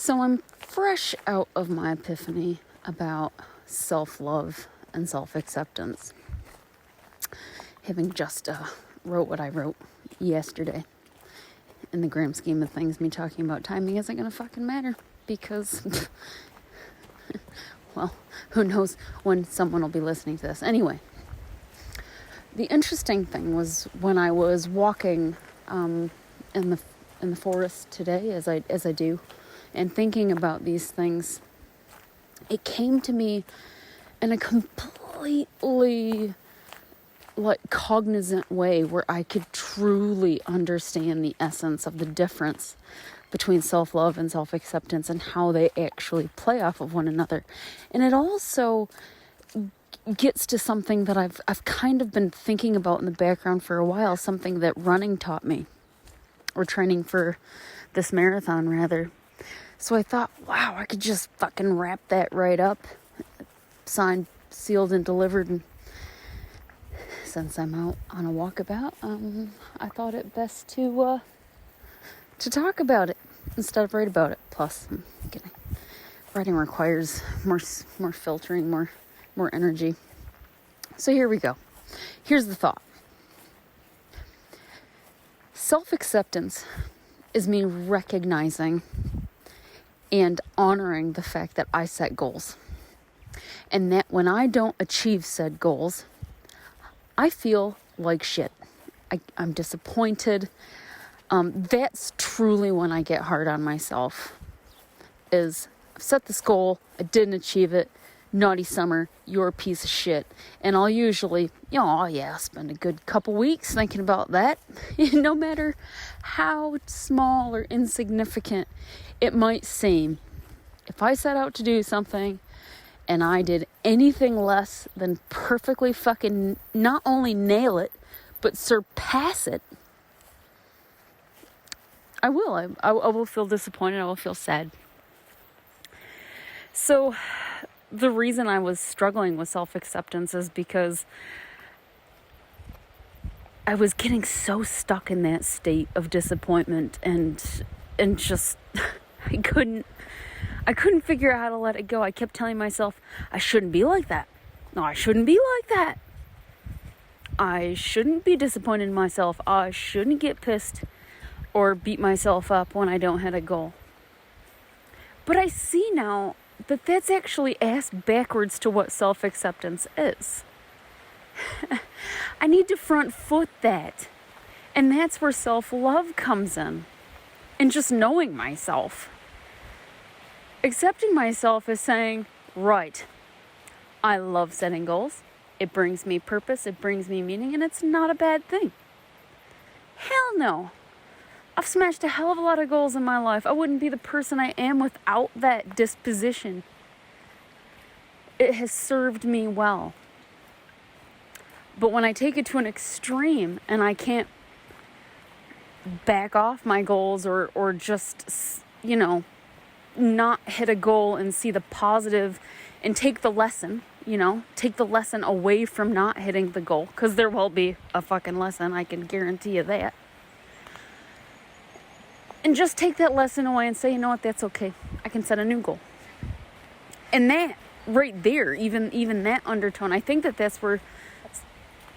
So I'm fresh out of my epiphany about self-love and self-acceptance. Having just wrote what I wrote yesterday. In the grand scheme of things, me talking about timing isn't going to fucking matter because, well, who knows when someone will be listening to this. Anyway, the interesting thing was when I was walking in the forest today, as I do, and thinking about these things, it came to me in a completely cognizant way where I could truly understand the essence of the difference between self-love and self-acceptance and how they actually play off of one another. And it also gets to something that I've kind of been thinking about in the background for a while, something that running taught me, or training for this marathon rather. So I thought, wow, I could just fucking wrap that right up, signed, sealed, and delivered. And since I'm out on a walkabout, I thought it best to talk about it instead of write about it. Plus, I'm kidding. Writing requires more filtering, more energy. So here we go. Here's the thought. Self-acceptance is me recognizing and honoring the fact that I set goals. And that when I don't achieve said goals, I feel like shit. I'm disappointed. That's truly when I get hard on myself. Is I've set this goal, I didn't achieve it, naughty Summer, you're a piece of shit. And I'll usually, spend a good couple weeks thinking about that. No matter how small or insignificant it might seem. If I set out to do something and I did anything less than perfectly fucking not only nail it, but surpass it, I will. I will feel disappointed. I will feel sad. So the reason I was struggling with self-acceptance is because I was getting so stuck in that state of disappointment and just I couldn't figure out how to let it go. I kept telling myself, I shouldn't be like that. No, I shouldn't be like that. I shouldn't be disappointed in myself. I shouldn't get pissed or beat myself up when I don't hit a goal. But I see now that that's actually ass backwards to what self-acceptance is. I need to front foot that. And that's where self-love comes in. And just knowing myself. Accepting myself is saying, right, I love setting goals. It brings me purpose, it brings me meaning, and it's not a bad thing. Hell no. I've smashed a hell of a lot of goals in my life. I wouldn't be the person I am without that disposition. It has served me well. But when I take it to an extreme and I can't back off my goals or just, not hit a goal and see the positive and take the lesson away from not hitting the goal, because there will be a fucking lesson, I can guarantee you that. And just take that lesson away and say, you know what, that's okay. I can set a new goal. And that right there, even that undertone, I think that's where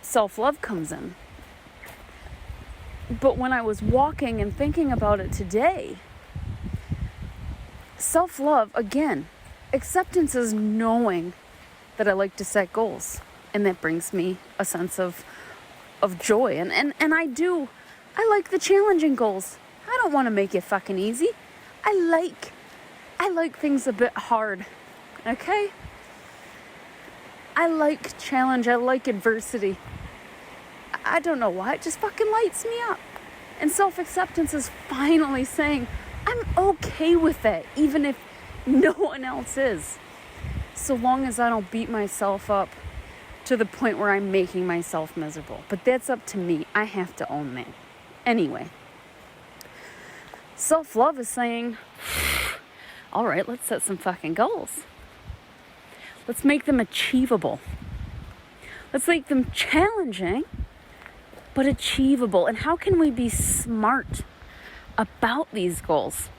self-love comes in. But when I was walking and thinking about it today, self-love, again, acceptance is knowing that I like to set goals. And that brings me a sense of joy. And I like the challenging goals. I don't want to make it fucking easy. I like things a bit hard. Okay? I like challenge. I like adversity. I don't know why. It just fucking lights me up. And self-acceptance is finally saying, I'm okay with that, even if no one else is. So long as I don't beat myself up to the point where I'm making myself miserable. But that's up to me. I have to own that. Anyway. Self-love is saying, all right, let's set some fucking goals. Let's make them achievable. Let's make them challenging, but achievable. And how can we be smart about these goals?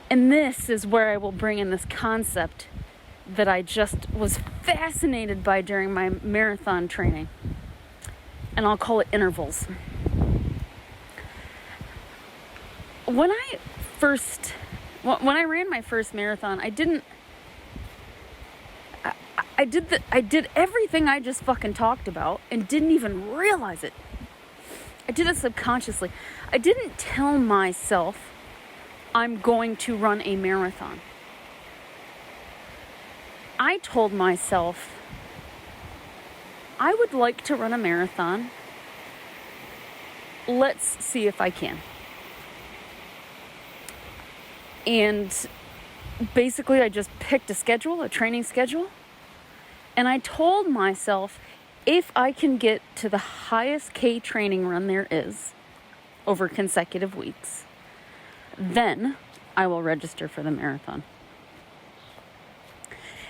And this is where I will bring in this concept that I just was fascinated by during my marathon training. And I'll call it intervals. When I ran my first marathon, I did everything I just fucking talked about and didn't even realize it. I did it subconsciously. I didn't tell myself I'm going to run a marathon. I told myself I would like to run a marathon. Let's see if I can. And basically I just picked a training schedule, and I told myself if I can get to the highest K training run there is over consecutive weeks, then I will register for the marathon.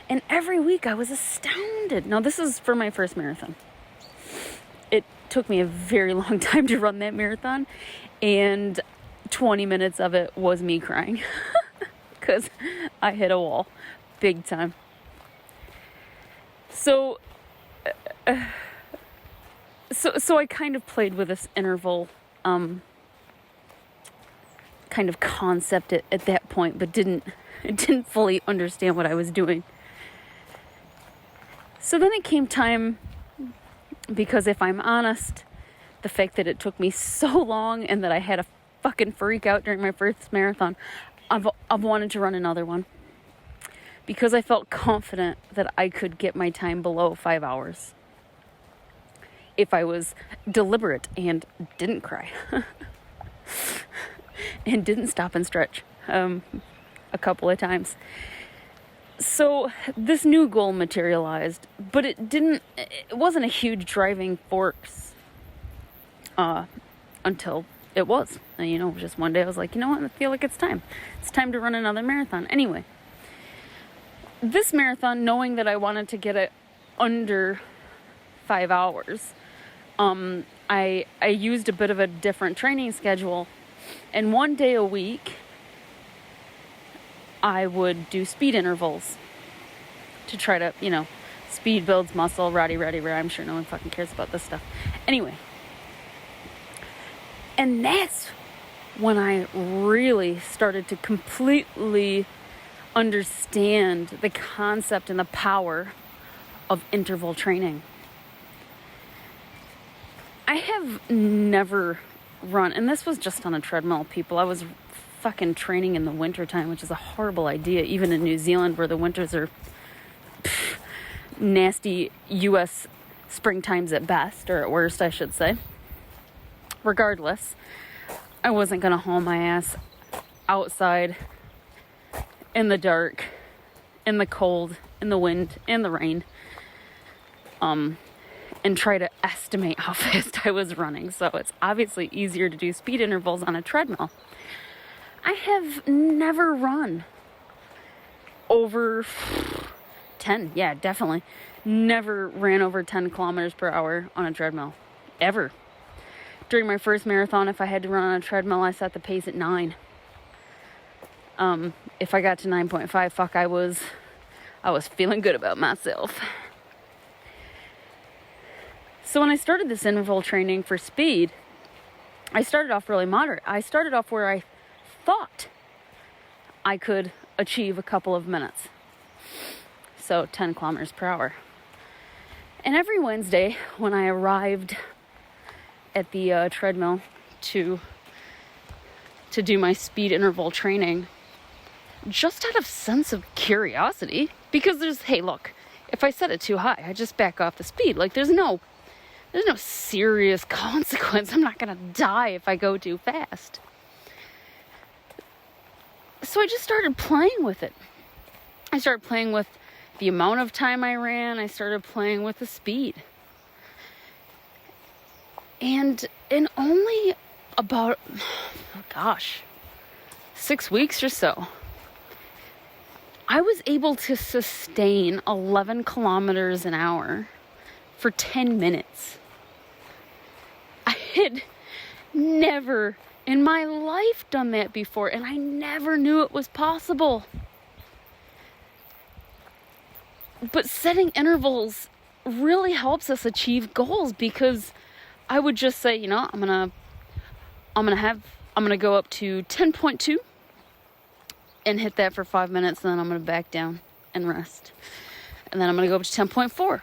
And every week I was astounded. Now, this is for my first marathon. It took me a very long time to run that marathon, and 20 minutes of it was me crying because I hit a wall big time. So I kind of played with this interval kind of concept at that point, but didn't fully understand what I was doing. So then it came time, because if I'm honest, the fact that it took me so long and that I had a fucking freak out during my first marathon, I've wanted to run another one, because I felt confident that I could get my time below 5 hours if I was deliberate and didn't cry and didn't stop and stretch a couple of times. So this new goal materialized, but it wasn't a huge driving force until it was. And, just one day I was like, you know what, I feel like it's time to run another marathon. Anyway, this marathon, knowing that I wanted to get it under 5 hours, I used a bit of a different training schedule, and one day a week I would do speed intervals to try to, speed builds muscle, rah. I'm sure no one fucking cares about this stuff. Anyway, and that's when I really started to completely understand the concept and the power of interval training. I have never run, and this was just on a treadmill, people. I was fucking training in the wintertime, which is a horrible idea, even in New Zealand, where the winters are nasty US springtimes at best, or at worst, I should say. Regardless, I wasn't going to haul my ass outside in the dark, in the cold, in the wind, in the rain, and try to estimate how fast I was running. So it's obviously easier to do speed intervals on a treadmill. I have never run over 10. Yeah, definitely. Never ran over 10 kilometers per hour on a treadmill. Ever. During my first marathon, if I had to run on a treadmill, I set the pace at 9. If I got to 9.5, fuck, I was feeling good about myself. So when I started this interval training for speed, I started off really moderate. I started off where I thought I could achieve a couple of minutes. So 10 kilometers per hour. And every Wednesday when I arrived at the treadmill to do my speed interval training, just out of sense of curiosity, because hey, look, if I set it too high, I just back off the speed. Like, there's no serious consequence. I'm not gonna die if I go too fast. So I just started playing with it. I started playing with the amount of time I ran. I started playing with the speed. And in only about, 6 weeks or so, I was able to sustain 11 kilometers an hour for 10 minutes. I had never in my life done that before, and I never knew it was possible. But setting intervals really helps us achieve goals, because I would just say, I'm gonna go up to 10.2 and hit that for 5 minutes, and then I'm gonna back down and rest. And then I'm gonna go up to 10.4.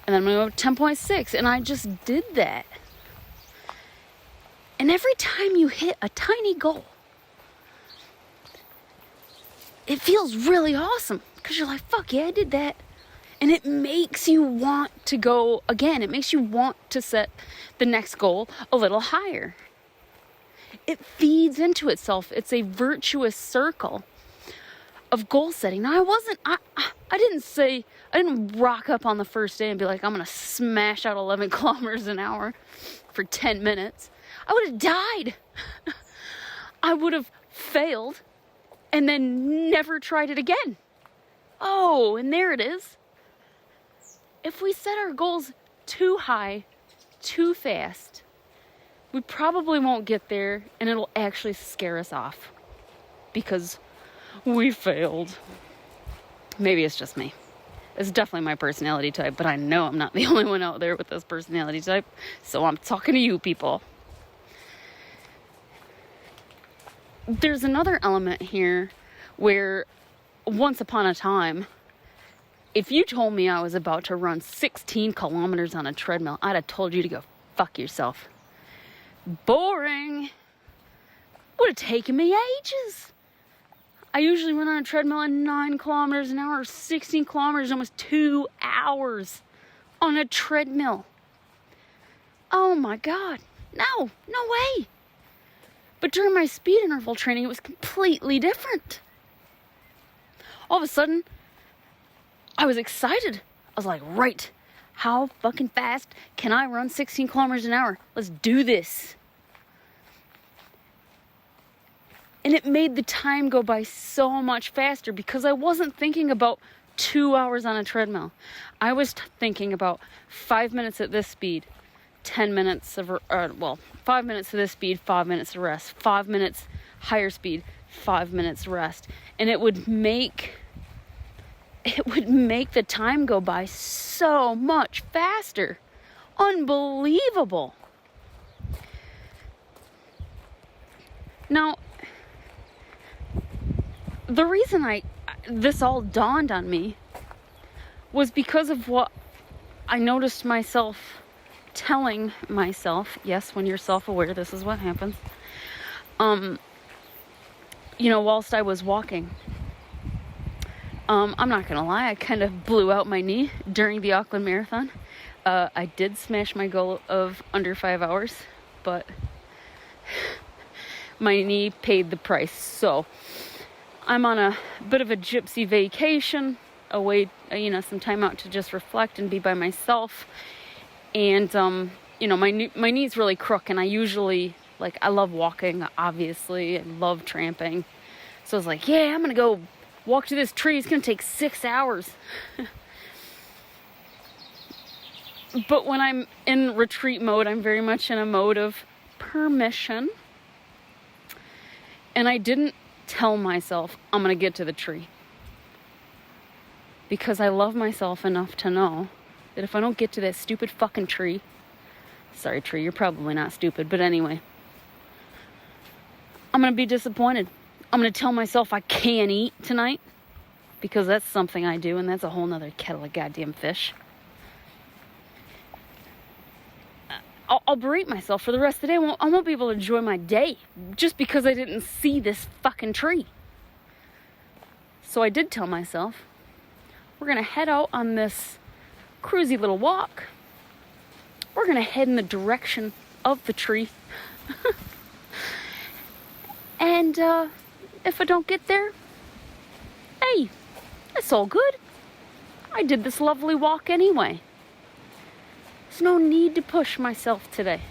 And then I'm gonna go up to 10.6. And I just did that. And every time you hit a tiny goal, it feels really awesome, because you're like, fuck yeah, I did that. And it makes you want to go again. It makes you want to set the next goal a little higher. It feeds into itself. It's a virtuous circle of goal setting. Now, I didn't rock up on the first day and be like, I'm going to smash out 11 kilometers an hour for 10 minutes. I would have died. I would have failed and then never tried it again. Oh, and there it is. If we set our goals too high, too fast, we probably won't get there, and it'll actually scare us off because we failed. Maybe it's just me. It's definitely my personality type, but I know I'm not the only one out there with this personality type, so I'm talking to you people. There's another element here where once upon a time, if you told me I was about to run 16 kilometers on a treadmill, I'd have told you to go fuck yourself. Boring. Would have taken me ages. I usually run on a treadmill at 9 kilometers an hour, 16 kilometers, almost 2 hours on a treadmill. Oh my God. No way. But during my speed interval training, it was completely different. All of a sudden, I was excited. I was like, right, how fucking fast can I run 16 kilometers an hour? Let's do this. And it made the time go by so much faster because I wasn't thinking about 2 hours on a treadmill. I was thinking about 5 minutes at this speed, 10 minutes of, 5 minutes of this speed, 5 minutes of rest, 5 minutes higher speed, 5 minutes rest. And it would make the time go by so much faster. Unbelievable. Now, the reason this all dawned on me was because of what I noticed myself telling myself. Yes, when you're self-aware, this is what happens. Whilst I was walking. I'm not gonna lie, I kind of blew out my knee during the Auckland Marathon. I did smash my goal of under 5 hours, but my knee paid the price. So I'm on a bit of a gypsy vacation, away, some time out to just reflect and be by myself. And, my knee's really crook, and I usually, I love walking, obviously, and love tramping. So I was like, yeah, I'm gonna go walk to this tree. It's gonna take 6 hours. But when I'm in retreat mode, I'm very much in a mode of permission. And I didn't tell myself I'm gonna get to the tree, because I love myself enough to know that if I don't get to that stupid fucking tree, sorry tree, you're probably not stupid, but anyway, I'm gonna be disappointed. I'm gonna tell myself I can't eat tonight, because that's something I do, and that's a whole nother kettle of goddamn fish. I'll berate myself for the rest of the day. I won't be able to enjoy my day just because I didn't see this fucking tree. So I did tell myself, we're going to head out on this cruisy little walk. We're going to head in the direction of the tree. And if I don't get there, hey, it's all good. I did this lovely walk anyway. There's no need to push myself today.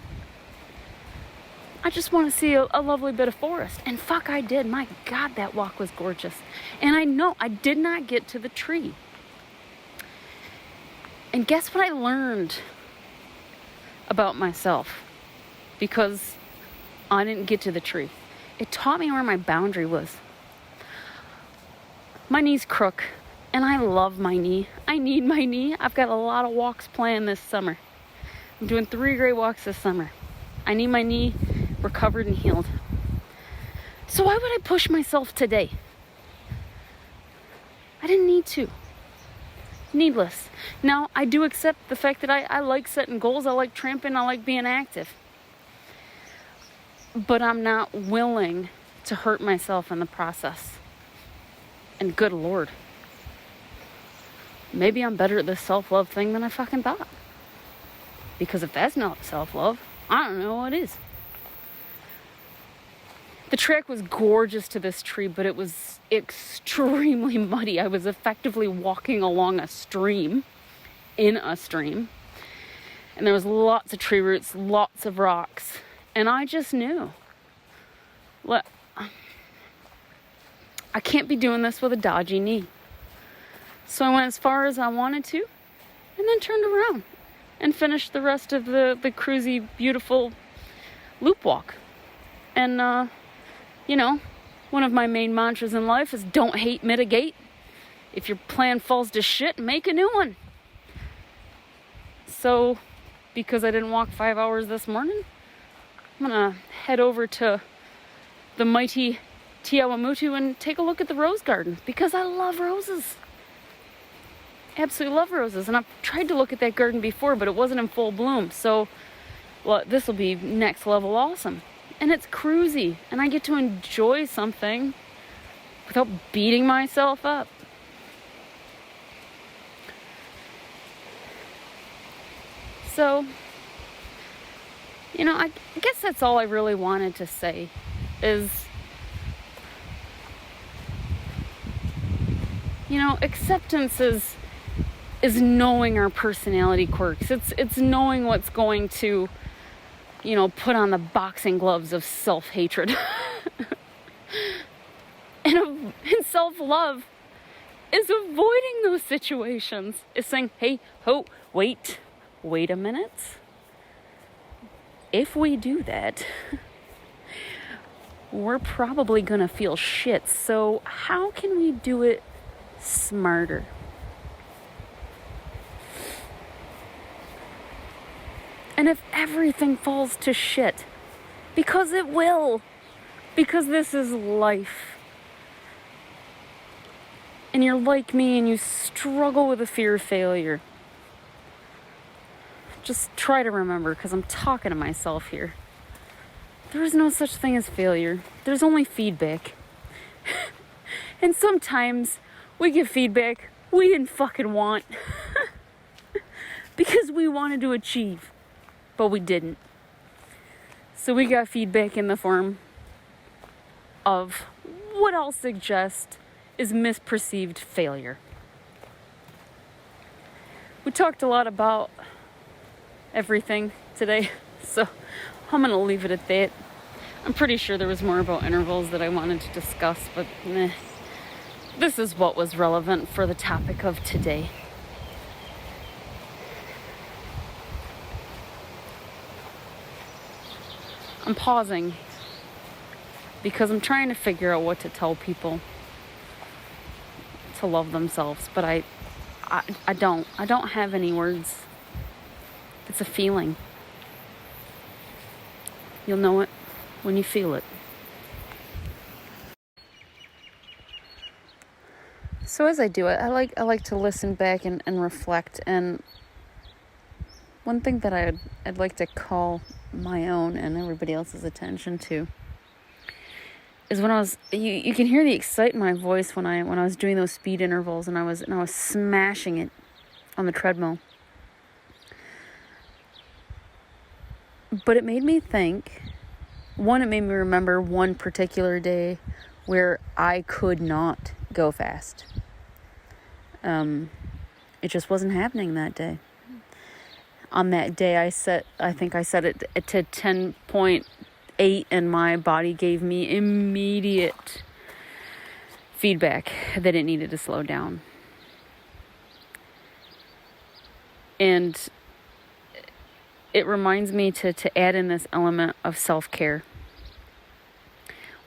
I just want to see a lovely bit of forest. And fuck, I did. My God, that walk was gorgeous. And I know I did not get to the tree. And guess what I learned about myself? because I didn't get to the tree. It taught me where my boundary was. My knee's crook, and I love my knee. I need my knee. I've got a lot of walks planned this summer. I'm doing 3 great walks this summer. I need my knee recovered and healed. So why would I push myself today? I didn't need to. Needless. Now, I do accept the fact that I like setting goals. I like tramping. I like being active. But I'm not willing to hurt myself in the process. And good Lord, maybe I'm better at this self-love thing than I fucking thought. Because if that's not self-love, I don't know what is. The track was gorgeous to this tree, but it was extremely muddy. I was effectively walking along a stream, in a stream. And there was lots of tree roots, lots of rocks. And I just knew, I can't be doing this with a dodgy knee. So I went as far as I wanted to, and then turned around and finished the rest of the cruisy, beautiful loop walk. And, one of my main mantras in life is don't hate, mitigate. If your plan falls to shit, make a new one. So, because I didn't walk 5 hours this morning, I'm gonna head over to the mighty Te Awamutu and take a look at the rose garden, because I love roses. Absolutely love roses. And I've tried to look at that garden before, but it wasn't in full bloom. So, this will be next level awesome. And it's cruisy, and I get to enjoy something without beating myself up. So, I guess that's all I really wanted to say is, acceptance is knowing our personality quirks. It's knowing what's going to, put on the boxing gloves of self-hatred. and self-love is avoiding those situations. Is saying, hey, wait a minute. If we do that, we're probably gonna feel shit. So how can we do it smarter? And if everything falls to shit, because it will, because this is life, and you're like me and you struggle with the fear of failure, just try to remember, because I'm talking to myself here, there is no such thing as failure. There's only feedback. And sometimes we get feedback we didn't fucking want because we wanted to achieve, but we didn't. So we got feedback in the form of what I'll suggest is misperceived failure. We talked a lot about everything today, so I'm gonna leave it at that. I'm pretty sure there was more about intervals that I wanted to discuss, but this is what was relevant for the topic of today. I'm pausing because I'm trying to figure out what to tell people to love themselves, but I don't have any words. It's a feeling. You'll know it when you feel it. So as I do it, I like to listen back and reflect. And one thing that I'd like to call my own and everybody else's attention to is when I was, you can hear the excitement in my voice when I was doing those speed intervals and I was smashing it on the treadmill. But it made me think. One, it made me remember one particular day where I could not go fast. It just wasn't happening that day. On that day, I think I set it to 10.8, and my body gave me immediate feedback that it needed to slow down. it reminds me to add in this element of self-care.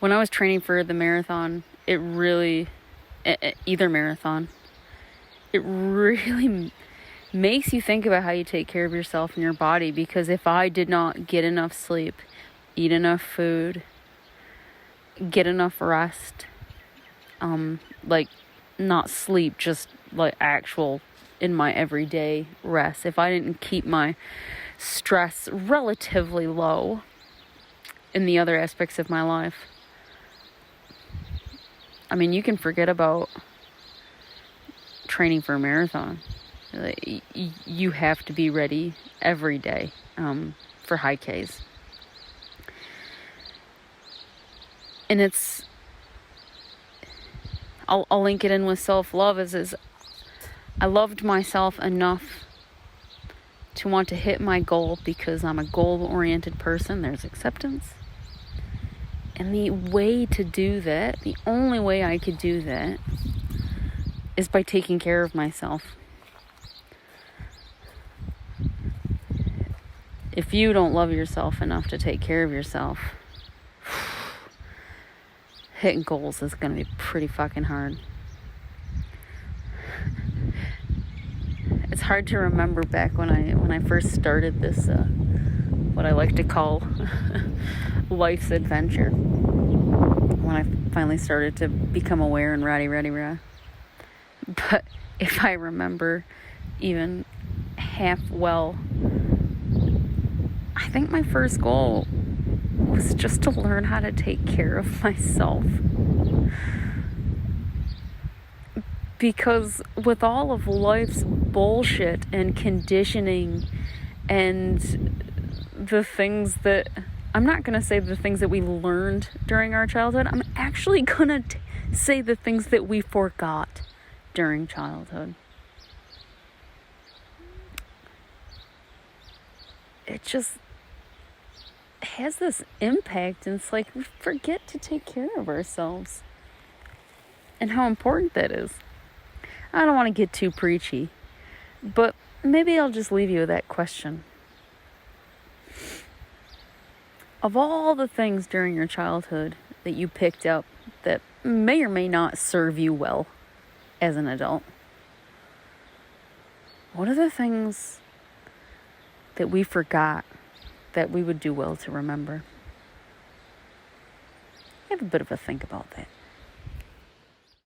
When I was training for the marathon, either marathon, it really makes you think about how you take care of yourself and your body. Because if I did not get enough sleep, eat enough food, get enough rest, like not sleep, just like actual in my everyday rest, if I didn't keep my stress relatively low in the other aspects of my life, I mean, you can forget about training for a marathon. You have to be ready every day for high Ks. And I'll link it in with self-love is I loved myself enough to want to hit my goal because I'm a goal-oriented person. There's acceptance. And the way to do that, the only way I could do that, is by taking care of myself. If you don't love yourself enough to take care of yourself, hitting goals is going to be pretty fucking hard. It's hard to remember back when I first started this, what I like to call life's adventure. When I finally started to become aware and rah. But if I remember even half well, I think my first goal was just to learn how to take care of myself. Because with all of life's bullshit and conditioning and the things that, I'm not going to say the things that we learned during our childhood. I'm actually going to say the things that we forgot during childhood. It just has this impact, and it's like we forget to take care of ourselves and how important that is. I don't want to get too preachy, but maybe I'll just leave you with that question. Of all the things during your childhood that you picked up that may or may not serve you well as an adult, what are the things that we forgot that we would do well to remember? Have a bit of a think about that.